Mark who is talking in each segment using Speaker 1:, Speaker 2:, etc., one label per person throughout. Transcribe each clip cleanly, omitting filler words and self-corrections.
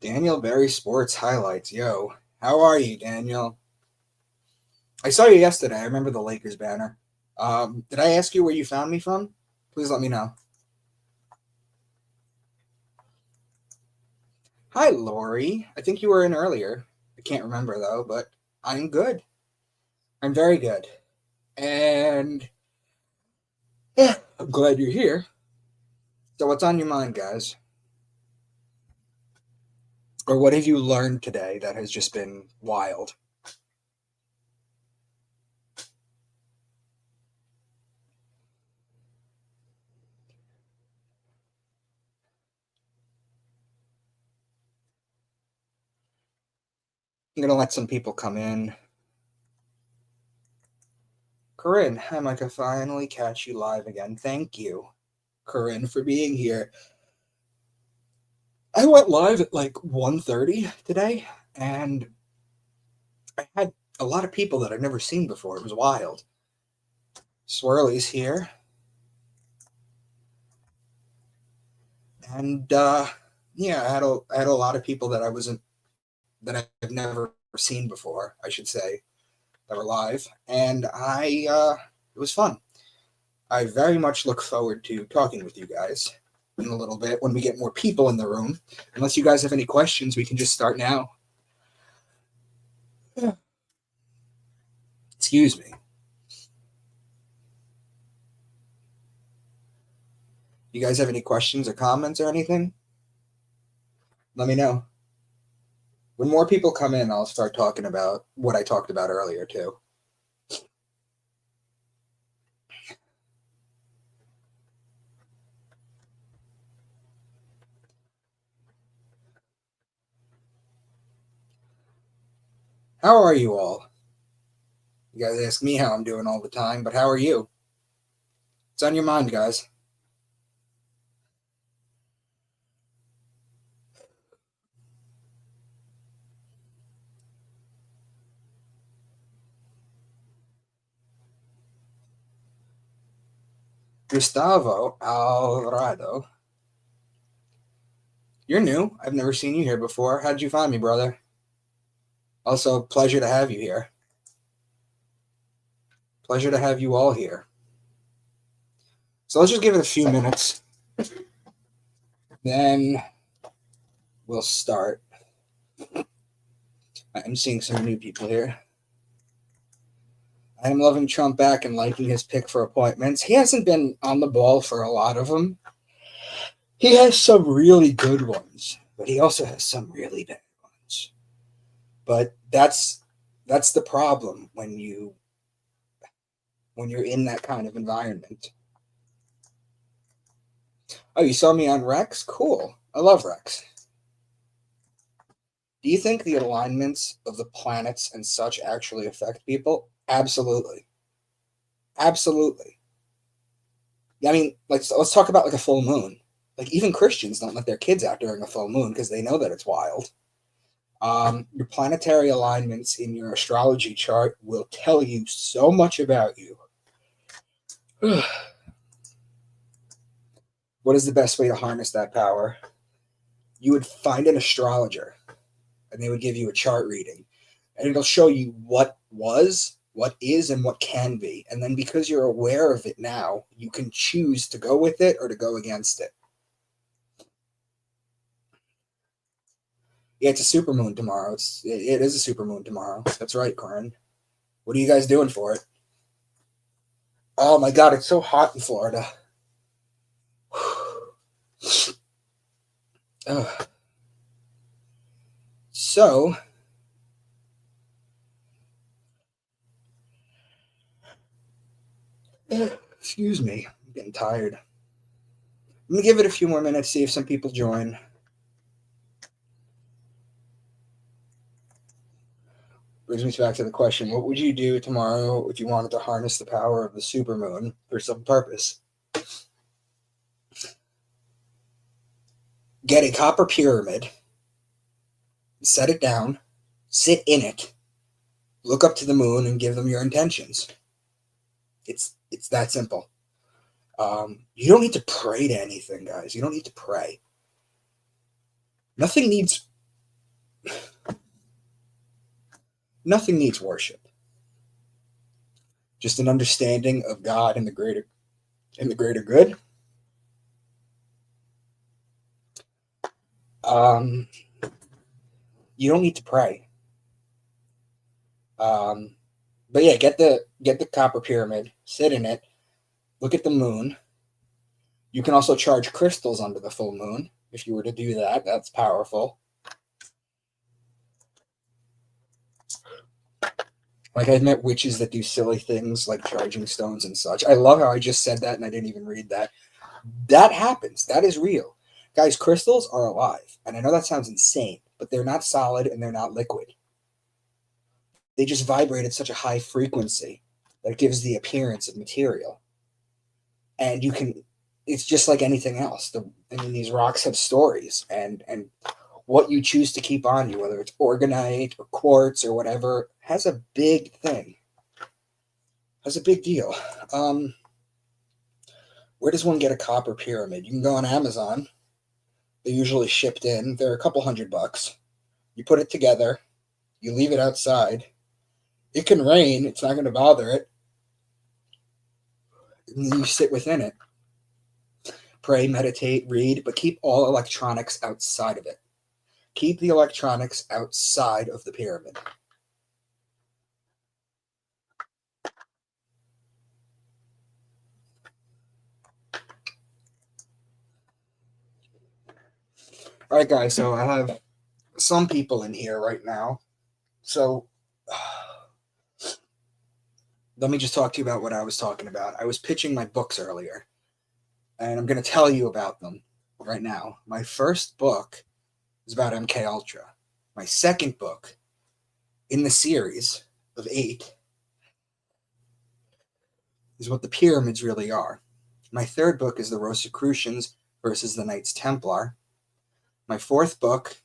Speaker 1: Daniel Berry Sports Highlights. Yo, how are you, Daniel? I saw you yesterday. I remember the Lakers banner. Did I ask you where you found me from? Please let me know. Hi, Lori. I think you were in earlier. I can't remember though, but I'm good. I'm very good. And yeah, I'm glad you're here. So, what's on your mind, guys? Or what have you learned today that has just been wild? I'm going to let some people come in. Corinne, hi, Mike. I finally catch you live again. Thank you, Corinne, for being here. I went live at like 1:30 today, and I had a lot of people that I've never seen before. It was wild. Swirly's here, and yeah, I had a lot of people that I wasn't that I've never seen before. I should say that were live, and I it was fun. I very much look forward to talking with you guys in a little bit when we get more people in the room. Unless you guys have any questions, we can just start now. Excuse me. You guys have any questions or comments or anything? Let me know. When more people come in, I'll start talking about what I talked about earlier, too. How are you all? You guys ask me how I'm doing all the time, but how are you? What's on your mind, guys? Gustavo Alvarado. You're new. I've never seen you here before. How did you find me, brother? Also, pleasure to have you here. Pleasure to have you all here. So let's just give it a few minutes. Then we'll start. I'm seeing some new people here. I am loving Trump back and liking his pick for appointments. He hasn't been on the ball for a lot of them. He has some really good ones, but he also has some really bad ones. But that's the problem when you're in that kind of environment. Oh, you saw me on Rex? Cool. I love Rex. Do you think the alignments of the planets and such actually affect people? Absolutely. Absolutely. I mean, like let's talk about like a full moon. Like even Christians don't let their kids out during a full moon because they know that it's wild. Your planetary alignments in your astrology chart will tell you so much about you. What is the best way to harness that power? You would find an astrologer and they would give you a chart reading and it'll show you what was, what is, and what can be. And then because you're aware of it now, you can choose to go with it or to go against it. Yeah, it's a supermoon tomorrow. It is a supermoon tomorrow. That's right, Corin. What are you guys doing for it? Oh my god, it's so hot in Florida. So, excuse me, I'm getting tired. I'm gonna give it a few more minutes, see if some people join. Brings me back to the question: what would you do tomorrow if you wanted to harness the power of the supermoon for some purpose? Get a copper pyramid, set it down, sit in it, look up to the moon, and give them your intentions. It's that simple. You don't need to pray to anything, guys. You don't need to pray. Nothing needs Nothing needs worship. Just an understanding of God and the greater good. Um, you don't need to pray. Um, but yeah, get the copper pyramid, sit in it, look at the moon. You can also charge crystals under the full moon if you were to do that. That's powerful. Like I've met witches that do silly things like charging stones and such. I love how I just said that and I didn't even read that. That happens. That is real. Guys, crystals are alive. And I know that sounds insane, but they're not solid and they're not liquid. They just vibrate at such a high frequency that it gives the appearance of material. And you can, it's just like anything else. I mean, these rocks have stories, and what you choose to keep on you, whether it's organite or quartz or whatever, has a big thing, has a big deal. Um, where does one get a copper pyramid? You can go on Amazon. They're usually shipped in. They're a couple $100. You put it together. You leave it outside. It can rain. It's not going to bother it. You sit within it. Pray, meditate, read, but keep all electronics outside of it. Keep the electronics outside of the pyramid. All right, guys, so I have some people in here right now. So let me just talk to you about what I was talking about. I was pitching my books earlier, and I'm going to tell you about them right now. My first book is about MK Ultra. My second book in the series of 8 is what the pyramids really are. My third book is the Rosicrucians versus the Knights Templar. My fourth book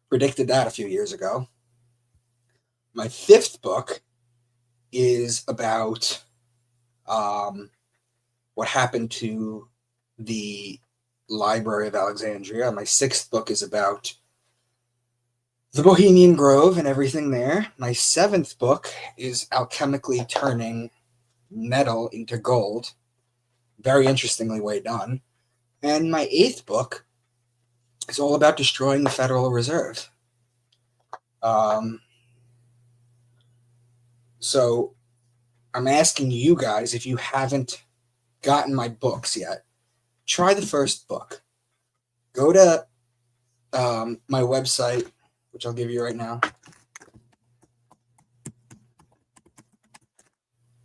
Speaker 1: predicted that a few years ago. My fifth book is about what happened to the Library of Alexandria. My sixth book is about the Bohemian Grove and everything there. My seventh book is alchemically turning metal into gold. Very interestingly way done. And my eighth book is all about destroying the Federal Reserve. Um, so I'm asking you guys, if you haven't gotten my books yet, try the first book. Go to my website, which I'll give you right now.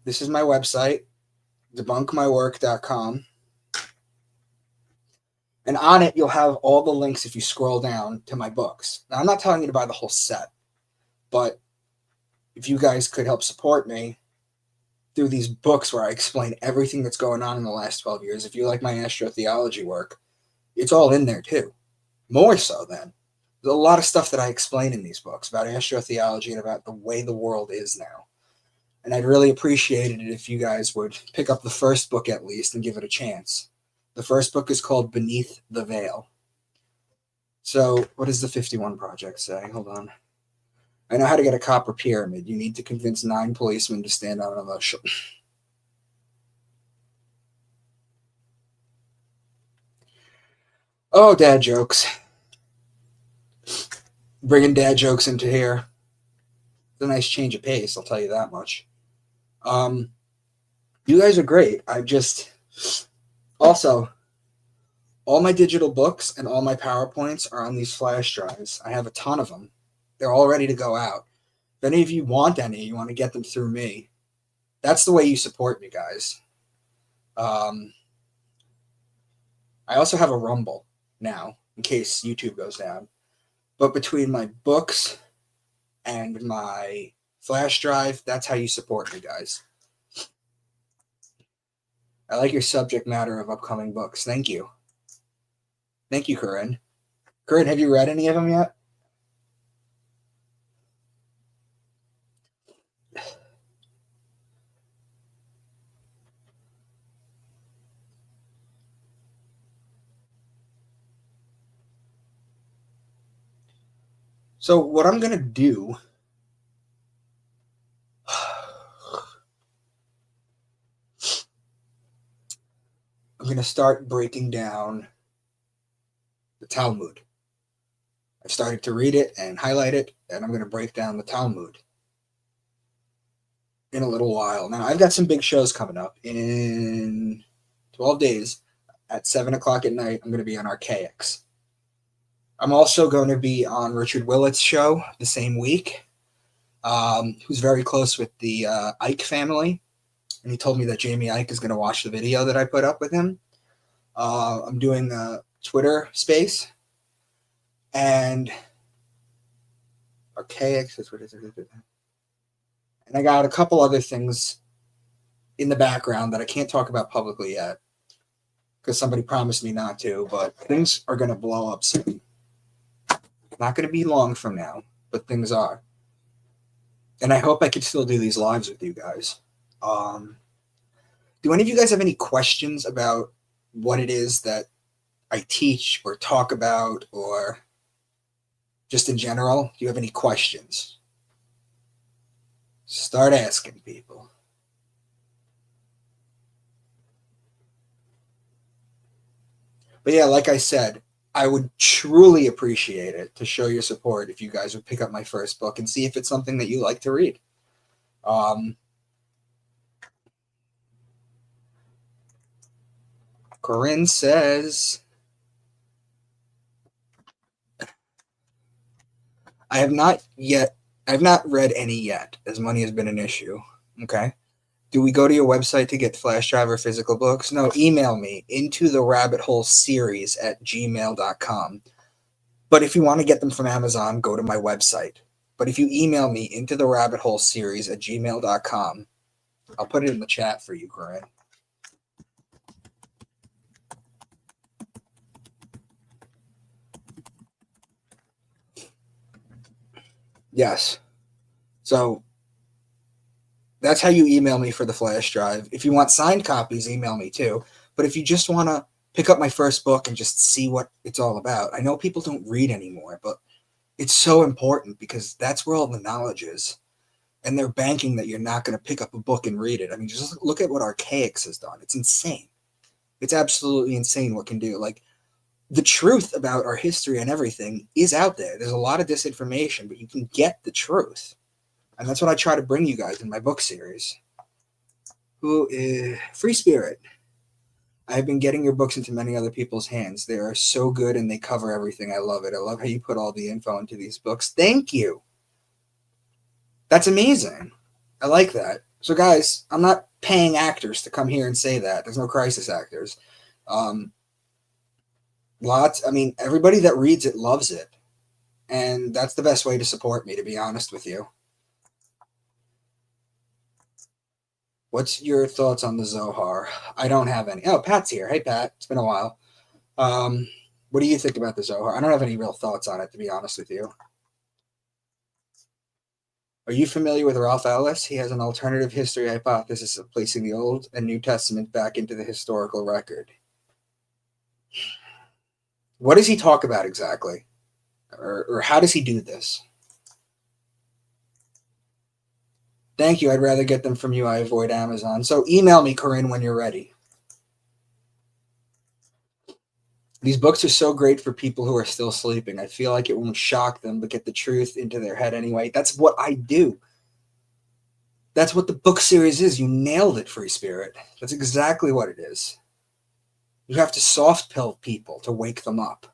Speaker 1: This is my website, debunkmywork.com. And on it, you'll have all the links if you scroll down to my books. Now, I'm not telling you to buy the whole set, but if you guys could help support me through these books where I explain everything that's going on in the last 12 years, if you like my astrotheology work, it's all in there too. More so than. There's a lot of stuff that I explain in these books about astrotheology and about the way the world is now. And I'd really appreciate it if you guys would pick up the first book at least and give it a chance. The first book is called Beneath the Veil. So, what does the 51 Project say? Hold on. I know how to get a copper pyramid. You need to convince 9 policemen to stand on an emotion. Oh, dad jokes. Bringing dad jokes into here. It's a nice change of pace, I'll tell you that much. You guys are great. I just also all my digital books and all my PowerPoints are on these flash drives. I have a ton of them. They're all ready to go out. If any of you want any, you want to get them through me. That's the way you support me, guys. I also have a Rumble now in case YouTube goes down. But between my books and my flash drive, that's how you support me, guys. I like your subject matter of upcoming books. Thank you. Thank you, Corinne. Corinne, have you read any of them yet? So what I'm gonna do, I'm gonna start breaking down the Talmud. I've started to read it and highlight it, and I'm gonna break down the Talmud in a little while. Now I've got some big shows coming up in 12 days at 7 o'clock at night. I'm gonna be on Archaics. I'm also going to be on Richard Willett's show the same week, who's very close with the Ike family. And he told me that Jamie Ike is going to watch the video that I put up with him. I'm doing a Twitter space. And Archaics is what is it? And I got a couple other things in the background that I can't talk about publicly yet because somebody promised me not to, but things are going to blow up soon. Not going to be long from now, but things are. And I hope I can still do these lives with you guys. Do any of you guys have any questions about what it is that I teach or talk about, or just in general? Do you have any questions? Start asking people. But yeah, like I said, I would truly appreciate it to show your support if you guys would pick up my first book and see if it's something that you like to read. Corinne says, I have not read any yet, as money has been an issue. Okay. Do we go to your website to get flash drive or physical books? No, email me into the rabbit hole series at gmail.com. But if you want to get them from Amazon, go to my website. But if you email me into the rabbit hole series at gmail.com, I'll put it in the chat for you, Corinne. Yes. So that's how you email me for the flash drive. If you want signed copies, email me too. But if you just want to pick up my first book and just see what it's all about, I know people don't read anymore, but it's so important because that's where all the knowledge is. And they're banking that you're not going to pick up a book and read it. I mean, just look at what Archaics has done. It's insane. It's absolutely insane what can do. Like, the truth about our history and everything is out there. There's a lot of disinformation, but you can get the truth. And that's what I try to bring you guys in my book series. Who is Free Spirit? I've been getting your books into many other people's hands. They are so good and they cover everything. I love it. I love how you put all the info into these books. Thank you. That's amazing. I like that. So, guys, I'm not paying actors to come here and say that. There's no crisis actors. Everybody that reads it loves it. And that's the best way to support me, to be honest with you. What's your thoughts on the Zohar? I don't have any. Oh, Pat's here. Hey, Pat. It's been a while. What do you think about the Zohar? I don't have any real thoughts on it, to be honest with you. Are you familiar with Ralph Ellis? He has an alternative history hypothesis of placing the Old and New Testament back into the historical record. What does he talk about exactly? Or how does he do this? Thank you. I'd rather get them from you. I avoid Amazon. So email me, Corinne, when you're ready. These books are so great for people who are still sleeping. I feel like it won't shock them, but get the truth into their head anyway. That's what I do. That's what the book series is. You nailed it, Free Spirit. That's exactly what it is. You have to soft pill people to wake them up.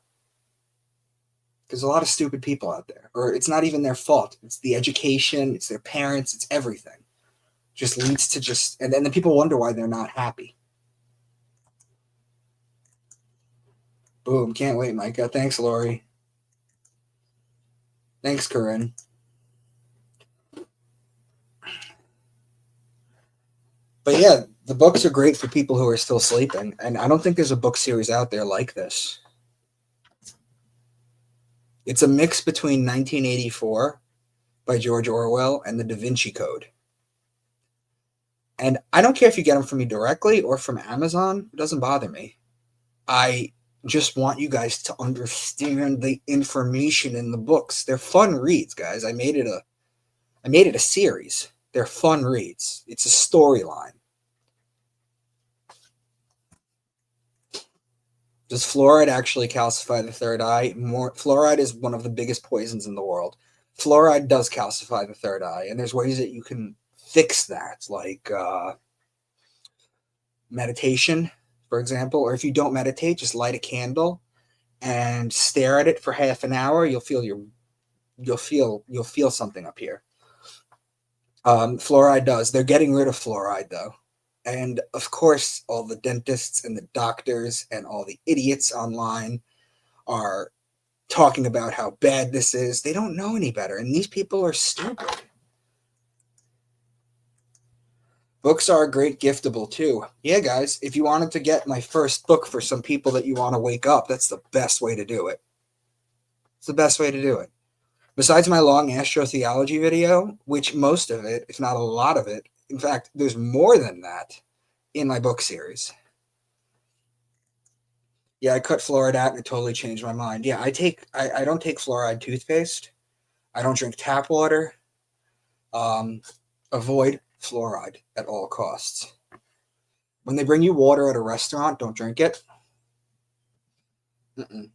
Speaker 1: There's a lot of stupid people out there. Or it's not even their fault. It's the education, it's their parents, it's everything. Just leads to and then the people wonder why they're not happy. Boom. Can't wait, Micah. Thanks, Lori. Thanks, Corinne. But yeah, the books are great for people who are still sleeping. And I don't think there's a book series out there like this. It's a mix between 1984 by George Orwell and the Da Vinci Code. And I don't care if you get them from me directly or from Amazon. It doesn't bother me. I just want you guys to understand the information in the books. They're fun reads, guys. I made it a series. They're fun reads. It's a storyline. Does fluoride actually calcify the third eye? Fluoride is one of the biggest poisons in the world. Fluoride does calcify the third eye, and there's ways that you can fix that, like meditation, for example. Or if you don't meditate, just light a candle and stare at it for half an hour. You'll feel something up here. Fluoride does. They're getting rid of fluoride though. And of course, all the dentists and the doctors and all the idiots online are talking about how bad this is. They don't know any better. And these people are stupid. Books are a great giftable too. Yeah, guys, if you wanted to get my first book for some people that you want to wake up, that's the best way to do it. It's the best way to do it. Besides my long astrotheology video, which most of it, if not a lot of it, in fact, there's more than that in my book series. Yeah, I cut fluoride out and it totally changed my mind. Yeah, I don't take fluoride toothpaste. I don't drink tap water. Avoid fluoride at all costs. When they bring you water at a restaurant, don't drink it. Mm-mm.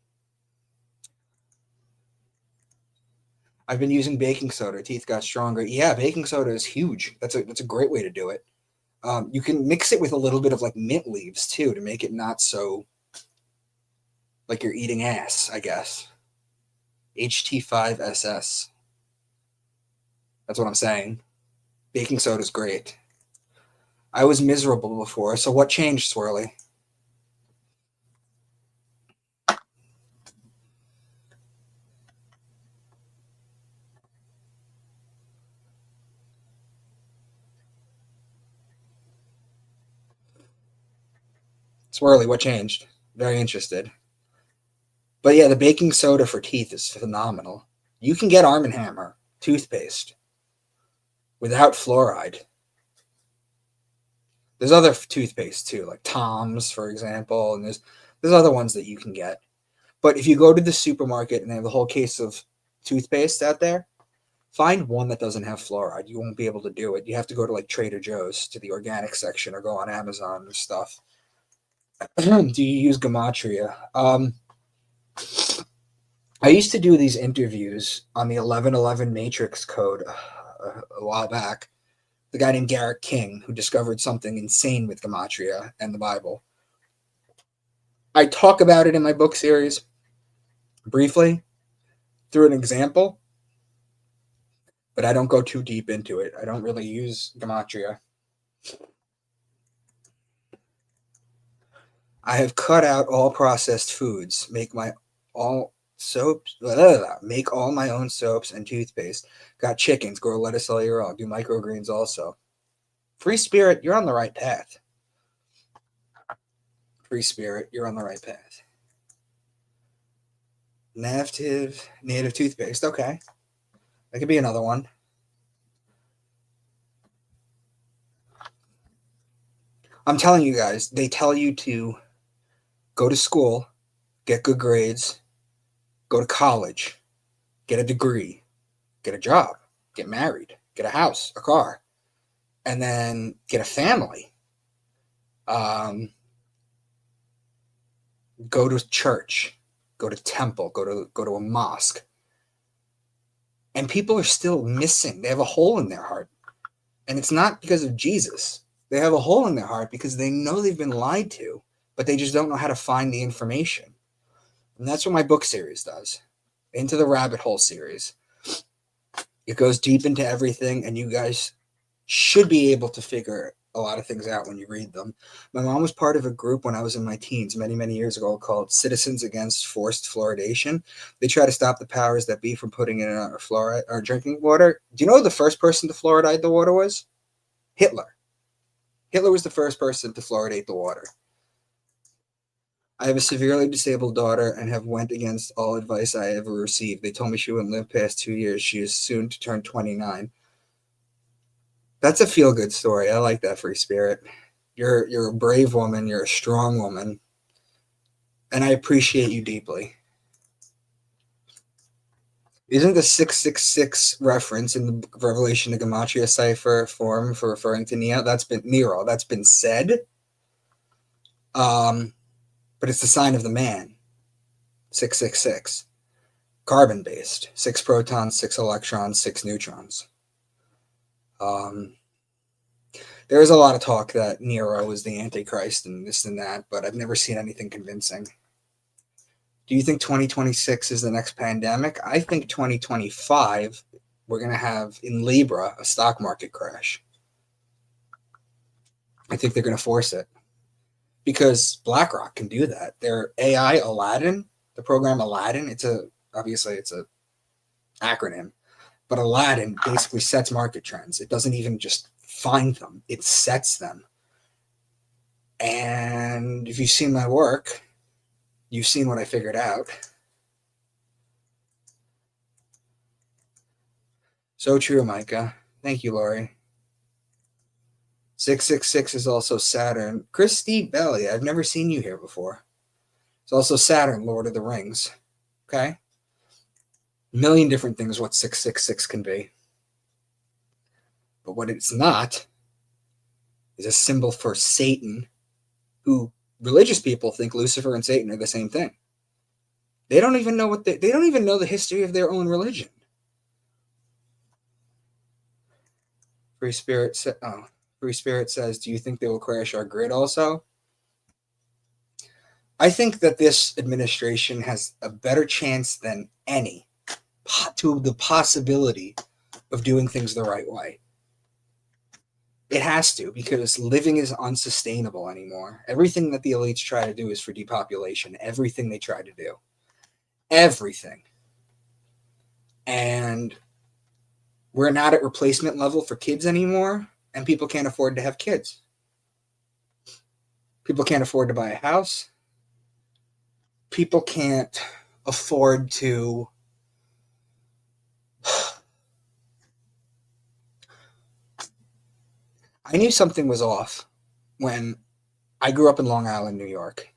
Speaker 1: I've been using baking soda. Teeth got stronger. Yeah, baking soda is huge. That's a great way to do it. You can mix it with a little bit of like mint leaves too to make it not so like you're eating ass, I guess. HT5SS. That's what I'm saying. Baking soda is great. I was miserable before, so what changed, Swirly? Swirly, what changed? Very interested. But yeah, the baking soda for teeth is phenomenal. You can get Arm & Hammer toothpaste without fluoride. There's other toothpaste too, like Tom's, for example, and there's other ones that you can get. But if you go to the supermarket and they have a whole case of toothpaste out there, find one that doesn't have fluoride. You won't be able to do it. You have to go to like Trader Joe's to the organic section or go on Amazon and stuff. Do you use gematria? I used to do these interviews on the 1111 matrix code a while back. The guy named Garrett King, who discovered something insane with gematria and the Bible. I talk about it in my book series briefly through an example, but I don't go too deep into it. I don't really use gematria. I have cut out all processed foods, make my all soaps, make all my own soaps and toothpaste. Got chickens, grow lettuce all year round, do microgreens also. Free spirit, you're on the right path. Free spirit, you're on the right path. Native toothpaste, okay. That could be another one. I'm telling you guys, they tell you to go to school, get good grades, go to college, get a degree, get a job, get married, get a house, a car, and then get a family. Go to church, go to temple, go to a mosque. And people are still missing. They have a hole in their heart. And it's not because of Jesus. They have a hole in their heart because they know they've been lied to, but they just don't know how to find the information. And that's what my book series does. Into the Rabbit Hole series. It goes deep into everything, and you guys should be able to figure a lot of things out when you read them. My mom was part of a group when I was in my teens many, many years ago called Citizens Against Forced Fluoridation. They try to stop the powers that be from putting in our fluoride, our drinking water. Do you know who the first person to fluoridate the water was? Hitler. Hitler was the first person to fluoridate the water. I have a severely disabled daughter and have went against all advice I ever received. They told me she wouldn't live past 2 years. She is soon to turn 29. That's a feel-good story. I like that, free spirit. You're a brave woman. You're a strong woman. And I appreciate you deeply. Isn't the 666 reference in the Revelation of Gematria cipher form for referring to Neo? That's been Nero. That's been said. But it's the sign of the man. 666. Carbon based. 6 protons, 6 electrons, 6 neutrons. There is a lot of talk that Nero is the Antichrist and this and that, but I've never seen anything convincing. Do you think 2026 is the next pandemic? I think 2025, we're going to have in Libra a stock market crash. I think they're going to force it because BlackRock can do that. Their AI Aladdin, the program Aladdin, obviously it's a acronym, but Aladdin basically sets market trends. It doesn't even just find them, it sets them. And if you've seen my work, you've seen what I figured out. So true, Micah. Thank you, Lori. 666 is also Saturn. Christy Belly, I've never seen you here before. It's also Saturn, Lord of the Rings. Okay? A million different things what 666 can be. But what it's not is a symbol for Satan, who religious people think Lucifer and Satan are the same thing. They don't even know they don't even know the history of their own religion. Free Spirit says, do you think they will crash our grid also? I think that this administration has a better chance than any to the possibility of doing things the right way. It has to, because living is unsustainable anymore. Everything that the elites try to do is for depopulation. Everything they try to do. Everything. And we're not at replacement level for kids anymore, and people can't afford to have kids. People can't afford to buy a house. People can't afford to I knew something was off when I grew up in Long Island, New York,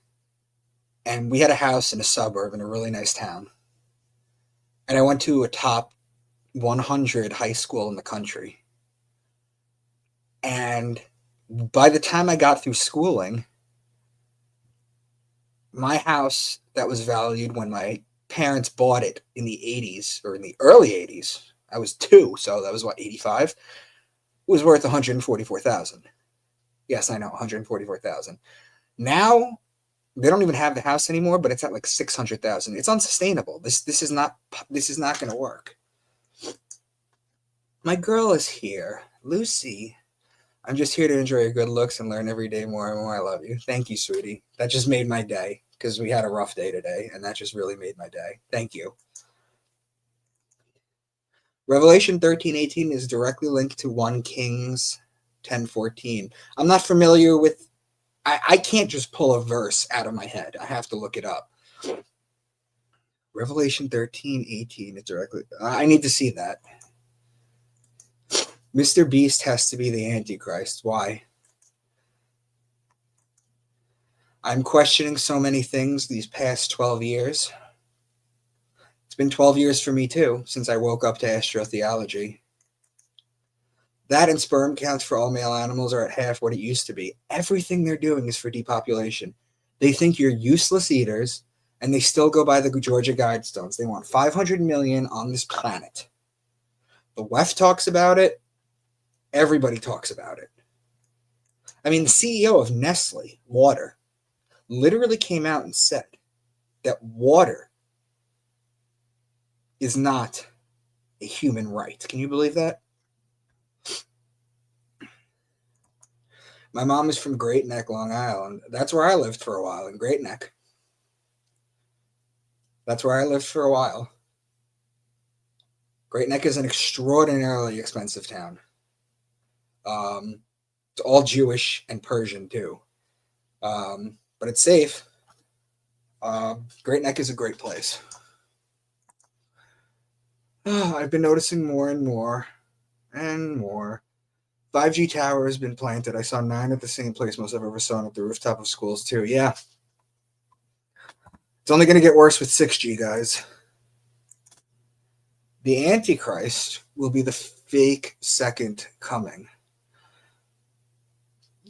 Speaker 1: and we had a house in a suburb in a really nice town. And I went to a top 100 high school in the country. And by the time I got through schooling, my house that was valued when my parents bought it in the 80s or in the early 80s, I was 2, so that was what, 85, was worth 144,000. Yes, I know, 144,000. Now they don't even have the house anymore, but it's at like 600,000. It's unsustainable. This is not going to work. My girl is here, Lucy. I'm just here to enjoy your good looks and learn every day more and more. I love you. Thank you, sweetie. That just made my day because we had a rough day today, and that just really made my day. Thank you. Revelation 13:18 is directly linked to 1 Kings 10:14. I'm not familiar with. I can't just pull a verse out of my head. I have to look it up. Revelation 13:18 is directly. I need to see that. Mr. Beast has to be the Antichrist. Why? I'm questioning so many things these past 12 years. It's been 12 years for me too, since I woke up to astrotheology. That and sperm counts for all male animals are at half what it used to be. Everything they're doing is for depopulation. They think you're useless eaters, and they still go by the Georgia Guidestones. They want 500 million on this planet. The WEF talks about it. Everybody talks about it. I mean, the CEO of Nestle, water, literally came out and said that water is not a human right. Can you believe that? My mom is from Great Neck, Long Island. That's where I lived for a while, in Great Neck. That's where I lived for a while. Great Neck is an extraordinarily expensive town. It's all Jewish and Persian too, but it's safe. Great Neck is a great place. I've been noticing more and more and more. 5G tower has been planted. I saw 9 at the same place most I've ever saw at the rooftop of schools too. Yeah. It's only going to get worse with 6G, guys. The Antichrist will be the fake second coming.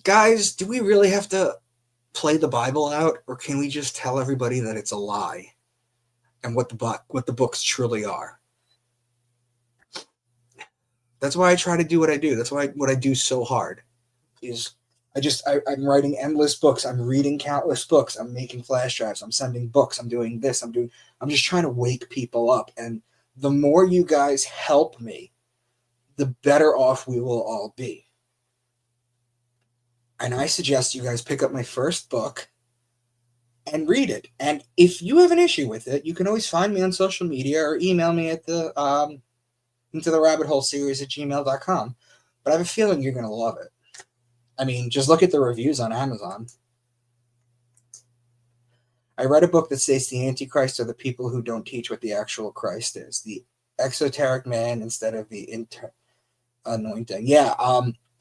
Speaker 1: Guys, do we really have to play the Bible out, or can we just tell everybody that it's a lie and what the books truly are? That's why I try to do what I do. That's why what I do so hard is I'm writing endless books. I'm reading countless books. I'm making flash drives. I'm sending books. I'm doing this. I'm just trying to wake people up. And the more you guys help me, the better off we will all be. And I suggest you guys pick up my first book and read it. And if you have an issue with it, you can always find me on social media or email me at the into the rabbit hole series at gmail.com. But I have a feeling you're going to love it. I mean, just look at the reviews on Amazon. I read a book that states the Antichrist are the people who don't teach what the actual Christ is. The exoteric man instead of the anointing. Yeah,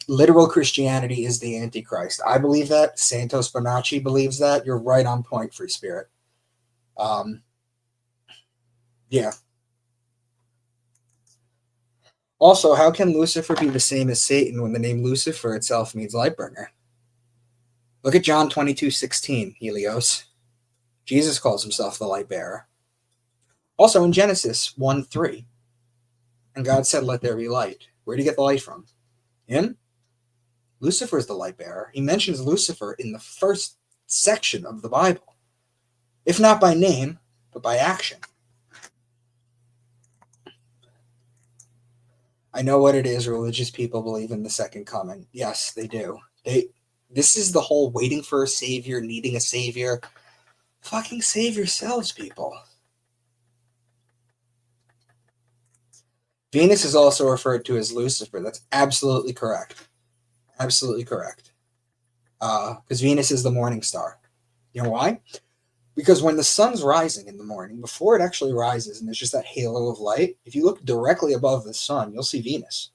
Speaker 1: literal Christianity is the Antichrist. I believe that. Santos Bonacci believes that. You're right on point, Free Spirit. Yeah. Also, how can Lucifer be the same as Satan when the name Lucifer itself means light bringer? Look at John 22:16, Helios. Jesus calls himself the light bearer. Also in Genesis 1:3, and God said, let there be light. Where did he get the light from? Him? Lucifer is the light bearer. He mentions Lucifer in the first section of the Bible, if not by name, but by action. I know what it is. Religious people believe in the second coming. Yes, they do. This is the whole waiting for a savior, needing a savior. Fucking save yourselves, people. Venus is also referred to as Lucifer. That's absolutely correct. Absolutely correct. Because Venus is the morning star. You know why? Because when the sun's rising in the morning, before it actually rises and there's just that halo of light, if you look directly above the sun, you'll see Venus.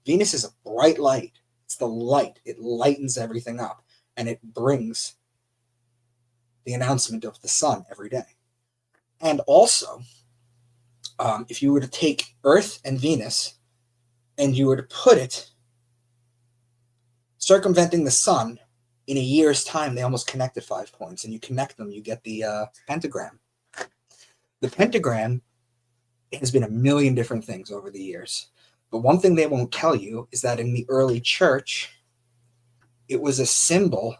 Speaker 1: Venus is a bright light. It's the light. It lightens everything up. And it brings the announcement of the sun every day. And also, if you were to take Earth and Venus and you were to put it circumventing the sun, in a year's time, they almost connect at 5 points. And you connect them, you get the pentagram. The pentagram has been a million different things over the years. But one thing they won't tell you is that in the early church, it was a symbol.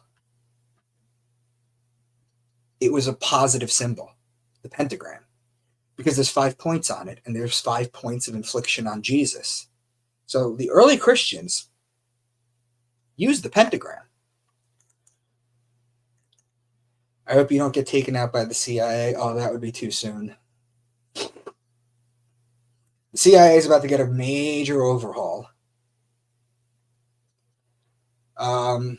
Speaker 1: It was a positive symbol, the pentagram, because there's 5 points on it, and there's 5 points of infliction on Jesus. So the early Christians used the pentagram. I hope you don't get taken out by the CIA. Oh, that would be too soon. The CIA is about to get a major overhaul. Honestly,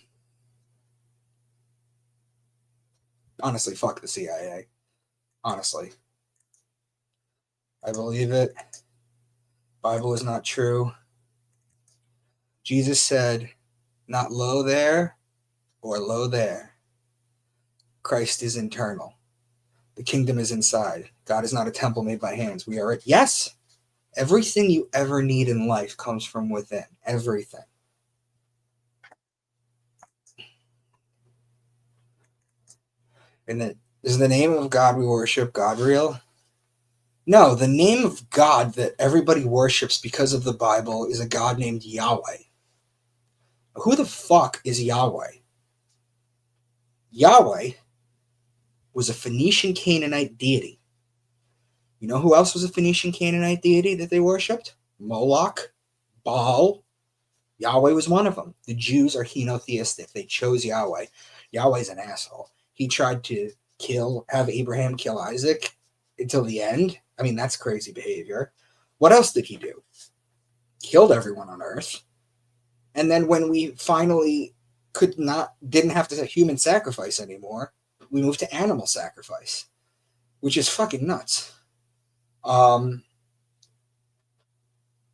Speaker 1: fuck the CIA. Honestly. I believe it. Bible is not true. Jesus said, not low there or low there. Christ is internal. The kingdom is inside. God is not a temple made by hands. We are it. Yes, everything you ever need in life comes from within. Everything. And is the name of God we worship God real? No, the name of God that everybody worships because of the Bible is a God named Yahweh. Who the fuck is Yahweh? Yahweh was a Phoenician Canaanite deity. You know who else was a Phoenician Canaanite deity that they worshipped? Moloch, Baal. Yahweh was one of them. The Jews are henotheistic. They chose Yahweh. Yahweh's an asshole. He tried to have Abraham kill Isaac until the end. I mean, that's crazy behavior. What else did he do? Killed everyone on earth. And then when we finally didn't have to have human sacrifice anymore, we moved to animal sacrifice, which is fucking nuts. And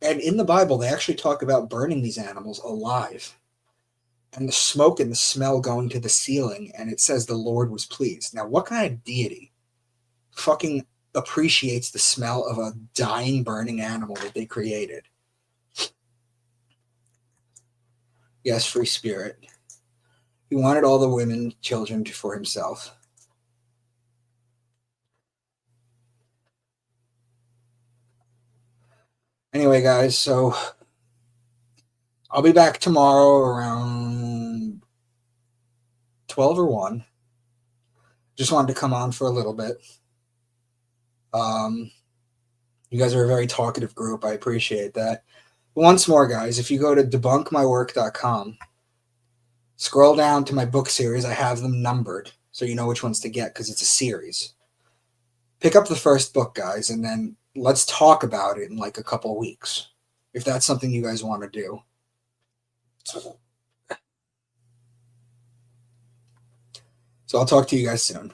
Speaker 1: in the Bible, they actually talk about burning these animals alive and the smoke and the smell going to the ceiling. And it says the Lord was pleased. Now, what kind of deity fucking appreciates the smell of a dying, burning animal that they created. Yes, free spirit. He wanted all the women, children for himself. Anyway, guys, so I'll be back tomorrow around 12 or 1. Just wanted to come on for a little bit. You guys are a very talkative group. I appreciate that. Once more, guys, if you go to debunkmywork.com, scroll down to my book series. I have them numbered so you know which ones to get because it's a series. Pick up the first book, guys, and then let's talk about it in like a couple of weeks if that's something you guys want to do. So I'll talk to you guys soon.